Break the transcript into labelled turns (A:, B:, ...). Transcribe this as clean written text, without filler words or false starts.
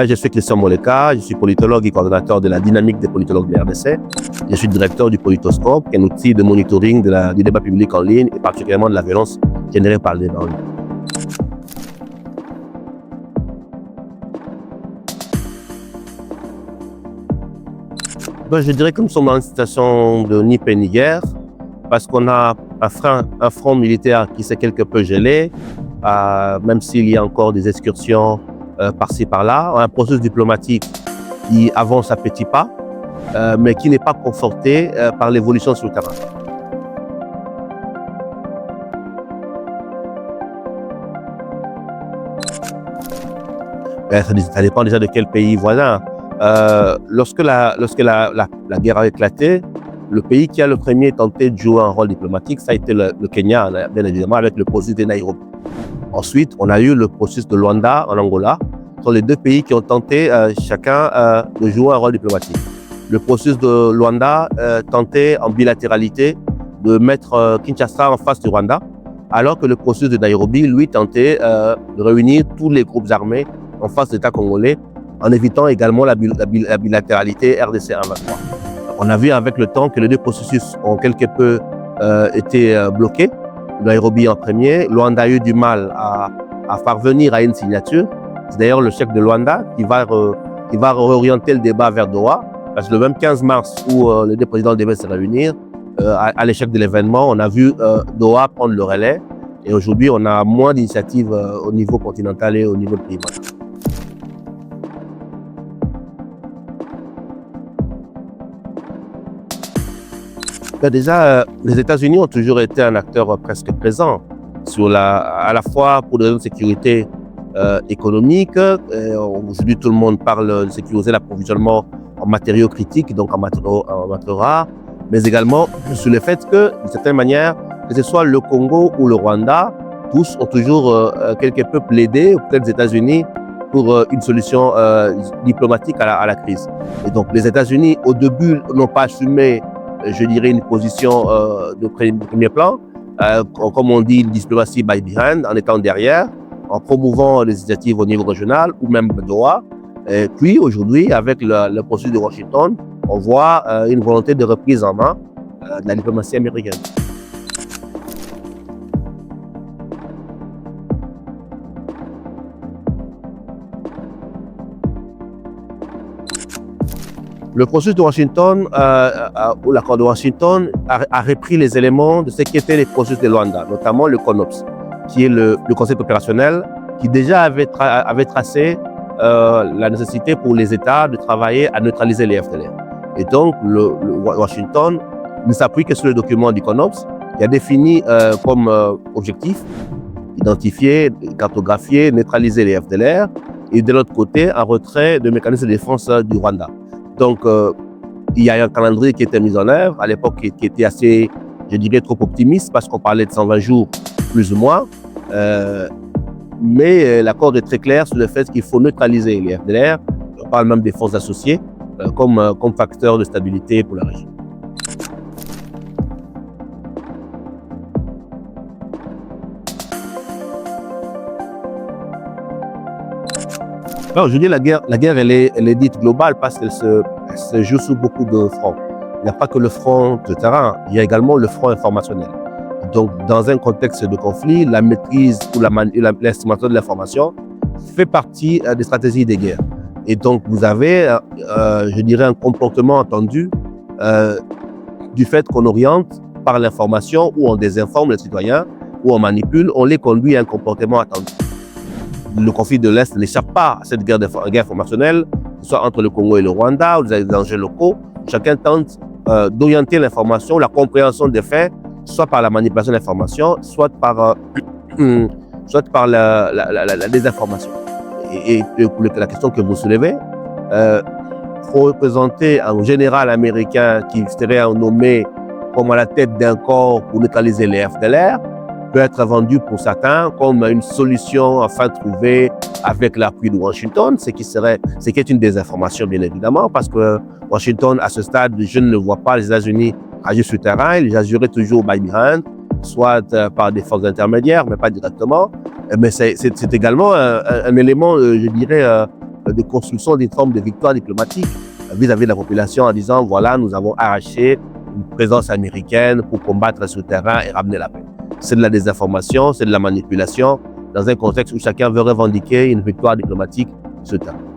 A: Je suis Christian Moleka, je suis politologue et coordonnateur de la dynamique des politologues de RDC. Je suis directeur du Politoscope, qui est un outil de monitoring du débat public en ligne et particulièrement de la violence générée par le débat en ligne. Je dirais que nous sommes dans une situation de ni paix ni guerre, parce qu'on a un front militaire qui s'est quelque peu gelé, même s'il y a encore des excursions par-ci par-là, un processus diplomatique qui avance à petits pas, mais qui n'est pas conforté par l'évolution sur le terrain. Ça dépend déjà de quel pays voisin. Lorsque la guerre a éclaté, le pays qui a le premier tenté de jouer un rôle diplomatique, ça a été le Kenya, bien évidemment, avec le processus de Nairobi. Ensuite, on a eu le processus de Luanda en Angola. Ce sont les deux pays qui ont tenté chacun de jouer un rôle diplomatique. Le processus de Luanda tentait en bilatéralité de mettre Kinshasa en face du Rwanda, alors que le processus de Nairobi, lui, tentait de réunir tous les groupes armés en face de l'État congolais, en évitant également la bilatéralité RDC 1-23. On a vu avec le temps que les deux processus ont quelque peu été bloqués. Nairobi en premier, Luanda a eu du mal à parvenir à une signature. C'est d'ailleurs le chef de Luanda qui va réorienter le débat vers Doha, parce que le même 15 mars où les deux présidents devaient se réunir, à l'échec de l'événement, on a vu Doha prendre le relais. Et aujourd'hui, on a moins d'initiatives au niveau continental et au niveau du pays. Déjà, les États-Unis ont toujours été un acteur presque présent, à la fois pour des raisons de sécurité économique. Aujourd'hui, tout le monde parle de sécuriser l'approvisionnement en matériaux critiques, donc en matériaux rares, mais également sur le fait que, d'une certaine manière, que ce soit le Congo ou le Rwanda, tous ont toujours quelque peu plaidé auprès des États-Unis pour une solution diplomatique à la crise. Et donc, les États-Unis, au début, n'ont pas assumé, je dirais, une position de premier plan, comme on dit, une diplomatie by behind, en étant derrière, en promouvant les initiatives au niveau régional ou même Doha. Et puis aujourd'hui, avec le processus de Washington, on voit une volonté de reprise en main de la diplomatie américaine. Le processus de Washington, ou l'accord de Washington, a repris les éléments de ce qui étaient les processus de Luanda, notamment le CONOPS, qui est le concept opérationnel, qui déjà avait tracé la nécessité pour les États de travailler à neutraliser les FDLR. Et donc, Washington ne s'appuie que sur le document du CONOPS, qui a défini comme objectif identifier, cartographier, neutraliser les FDLR, et de l'autre côté, un retrait de mécanismes de défense du Rwanda. Donc, il y a un calendrier qui était mis en œuvre, à l'époque qui était assez, je dirais, trop optimiste, parce qu'on parlait de 120 jours, plus ou moins. Mais l'accord est très clair sur le fait qu'il faut neutraliser les FDLR. On parle même des forces associées comme facteur de stabilité pour la région. Alors, je dis la guerre, elle est dite globale parce qu'elle se joue sous beaucoup de fronts. Il n'y a pas que le front de terrain, il y a également le front informationnel. Donc, dans un contexte de conflit, la maîtrise ou l'instrumentation de l'information fait partie des stratégies des guerres. Et donc, vous avez, je dirais, un comportement attendu du fait qu'on oriente par l'information ou on désinforme les citoyens ou on manipule, on les conduit à un comportement attendu. Le conflit de l'Est n'échappe pas à cette guerre informationnelle, que ce soit entre le Congo et le Rwanda, ou les enjeux locaux. Chacun tente d'orienter l'information, la compréhension des faits, soit par la manipulation de l'information, soit par la désinformation. Et pour la question que vous soulevez, faut représenter un général américain qui serait nommé comme à la tête d'un corps pour neutraliser les FDLR, peut être vendu pour certains comme une solution enfin trouvée avec l'appui de Washington, ce qui est une désinformation bien évidemment, parce que Washington, à ce stade, je ne le vois pas les États-Unis agir sur le terrain, ils agiraient toujours by behind, soit par des forces intermédiaires, mais pas directement. Mais c'est également un élément, je dirais, de construction d'une forme de victoire diplomatique vis-à-vis de la population en disant voilà, nous avons arraché une présence américaine pour combattre sur le terrain et ramener la paix. C'est de la désinformation, c'est de la manipulation dans un contexte où chacun veut revendiquer une victoire diplomatique sur le terrain.